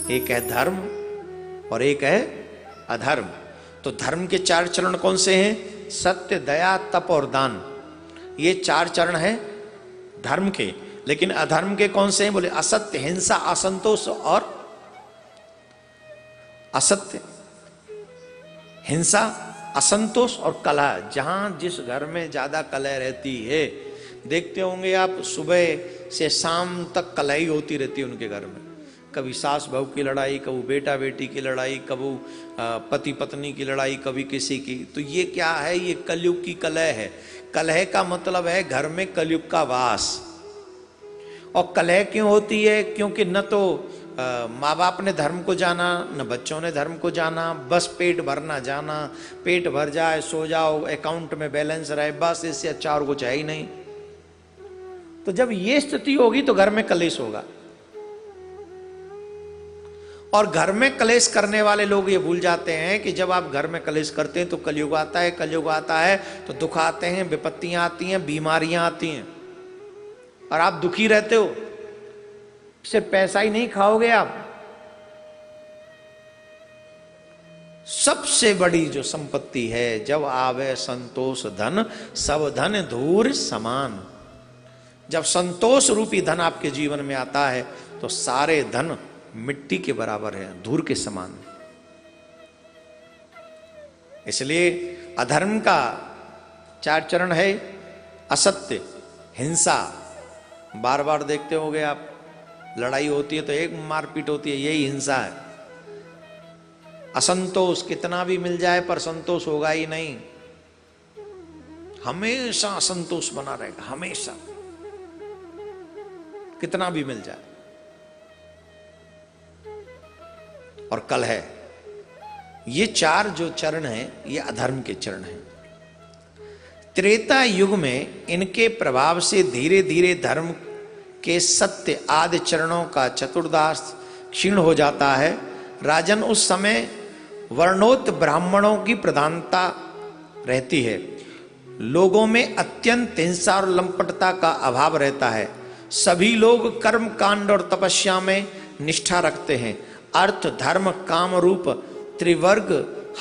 एक है धर्म और एक है अधर्म। तो धर्म के 4 चरण कौन से हैं? सत्य, दया, तप और दान। ये 4 चरण हैं धर्म के। लेकिन अधर्म के कौन से हैं? बोले असत्य, हिंसा, असंतोष और असत्य, हिंसा, असंतोष और कलह। जहां जिस घर में ज्यादा कलह रहती है, देखते होंगे आप, सुबह से शाम तक कलह ही होती रहती है उनके घर में। कभी सास बहू की लड़ाई, कभी बेटा बेटी की लड़ाई, कभी पति पत्नी की लड़ाई, कभी किसी की। तो ये क्या है? ये कलयुग की कलह है। कलह का मतलब है घर में कलयुग का वास। और कलह क्यों होती है? क्योंकि न तो माँ बाप ने धर्म को जाना, न बच्चों ने धर्म को जाना, बस पेट भरना जाना, पेट भर जाए, सो जाओ, अकाउंट में बैलेंस रहे, बस इससे अच्छा और कुछ है ही नहीं। तो जब ये स्थिति होगी तो घर में कलेश होगा। और घर में कलेश करने वाले लोग ये भूल जाते हैं कि जब आप घर में कलेश करते हैं तो कलयुग आता है, कलयुग आता है तो दुख आते हैं, विपत्तियां आती हैं, बीमारियां आती हैं, और आप दुखी रहते हो। सिर्फ पैसा ही नहीं खाओगे आप, सबसे बड़ी जो संपत्ति है, जब आवे संतोष धन, सब धन धूर समान। जब संतोष रूपी धन आपके जीवन में आता है तो सारे धन मिट्टी के बराबर है, धूर के समान। इसलिए अधर्म का 4 चरण है असत्य, हिंसा, बार बार देखते होंगे आप, लड़ाई होती है तो एक मारपीट होती है, यही हिंसा है। असंतोष, कितना भी मिल जाए पर संतोष होगा ही नहीं, हमेशा असंतोष बना रहेगा, हमेशा, कितना भी मिल जाए। और कलह, ये 4 जो चरण हैं ये अधर्म के चरण हैं। त्रेता युग में इनके प्रभाव से धीरे धीरे धर्म के सत्य आदि चरणों का चतुर्दाश क्षीण हो जाता है। राजन, उस समय वर्णोत ब्राह्मणों की प्रधानता रहती है, लोगों में अत्यंत हिंसा और लंपटता का अभाव रहता है। सभी लोग कर्म कांड और तपस्या में निष्ठा रखते हैं। अर्थ, धर्म, काम रूप त्रिवर्ग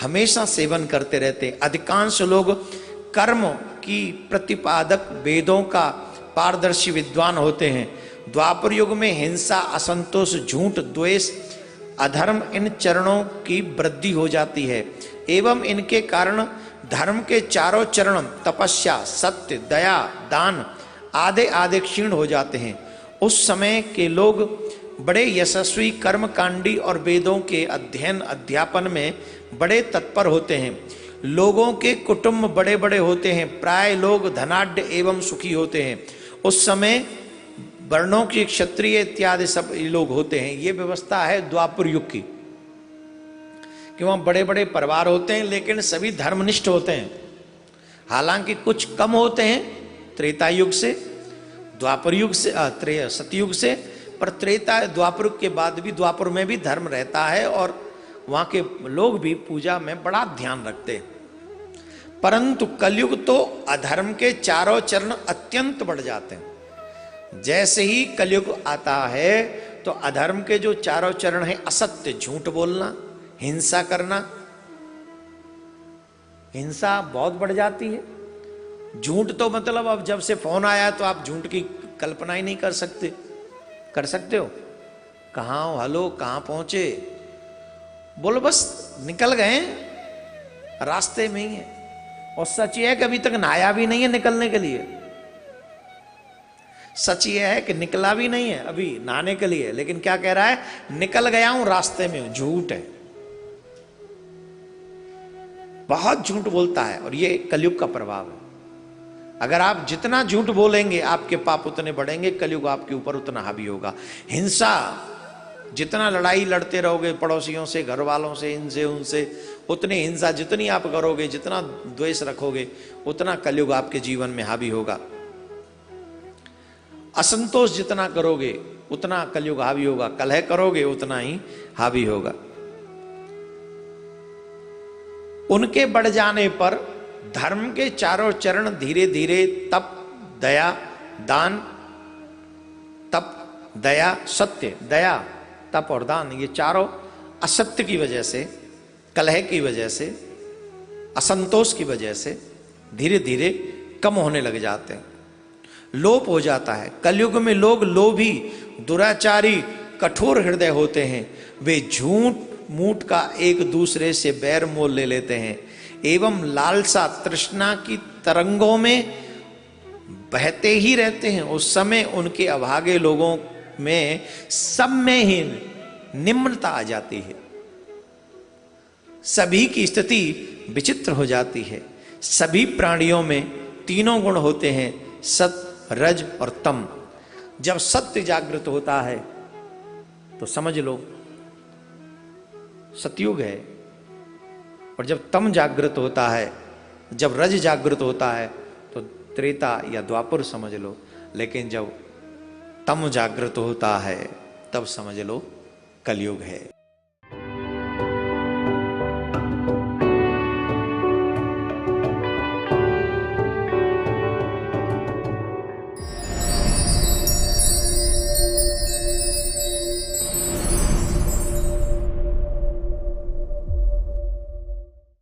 हमेशा सेवन करते रहते हैं। अधिकांश लोग कर्म की प्रतिपादक वेदों का पारदर्शी विद्वान होते हैं। द्वापर युग में हिंसा, असंतोष, झूठ, द्वेष, अधर्म इन चरणों की वृद्धि हो जाती है एवं इनके कारण धर्म के 4 चरण तपस्या, सत्य, दया, दान आदि आदि क्षीण हो जाते हैं। उस समय के लोग बड़े यशस्वी, कर्मकांडी और वेदों के अध्ययन अध्यापन में बड़े तत्पर होते हैं। लोगों के कुटुंब बड़े बड़े होते हैं, प्राय लोग धनाढ्य एवं सुखी होते हैं। उस समय वर्णों की, क्षत्रिय इत्यादि सब लोग होते हैं। ये व्यवस्था है द्वापर युग की, कि वहां बड़े बड़े परिवार होते हैं लेकिन सभी धर्मनिष्ठ होते हैं। हालांकि कुछ कम होते हैं त्रेता युग से, द्वापर युग से, सतयुग से, पर त्रेता द्वापर के बाद भी, द्वापर में भी धर्म रहता है और वहां के लोग भी पूजा में बड़ा ध्यान रखते हैं। परंतु कलयुग तो अधर्म के 4 चरण अत्यंत बढ़ जाते हैं। जैसे ही कलयुग आता है तो अधर्म के जो 4 चरण हैं, असत्य, झूठ बोलना, हिंसा करना, हिंसा बहुत बढ़ जाती है। झूठ तो मतलब अब जब से फोन आया तो आप झूठ की कल्पना ही नहीं कर सकते। कर सकते हो? कहाँ हो, हेलो, कहाँ पहुंचे, बोलो बस निकल गए, रास्ते में ही है। और सच ये है कि अभी तक नहाया भी नहीं है निकलने के लिए। सच ये है कि निकला भी नहीं है अभी नहाने के लिए, लेकिन क्या कह रहा है, निकल गया हूं, रास्ते में हूं। झूठ है, बहुत झूठ बोलता है और ये कलयुग का प्रभाव है। अगर आप जितना झूठ बोलेंगे आपके पाप उतने बढ़ेंगे, कलयुग आपके ऊपर उतना हावी होगा। हिंसा, जितना लड़ाई लड़ते रहोगे पड़ोसियों से, घर वालों से, इनसे उनसे, उतनी हिंसा जितनी आप करोगे, जितना द्वेष रखोगे, उतना कलयुग आपके जीवन में हावी होगा। असंतोष जितना करोगे उतना कलयुग हावी होगा, कलह करोगे उतना ही हावी होगा। उनके बढ़ जाने पर धर्म के 4 चरण धीरे धीरे तप, दया, दान, तप, दया, सत्य, दया तप और दान, ये चारों असत्य की वजह से, कलह की वजह से, असंतोष की वजह से धीरे धीरे कम होने लग जाते हैं, लोप हो जाता है। कलयुग में लोग लोभी, दुराचारी, कठोर हृदय होते हैं। वे झूठ मूठ का एक दूसरे से बैर मोल ले लेते हैं एवं लालसा तृष्णा की तरंगों में बहते ही रहते हैं। उस समय उनके अभागे लोगों में सब में ही निम्नता आ जाती है, सभी की स्थिति विचित्र हो जाती है। सभी प्राणियों में तीनों गुण होते हैं, सत, रज और तम। जब सत्य जागृत होता है तो समझ लो सतयुग है, और जब तम जागृत होता है, जब रज जागृत होता है तो त्रेता या द्वापर समझ लो। लेकिन जब तम जागृत होता है तब समझ लो कलयुग है।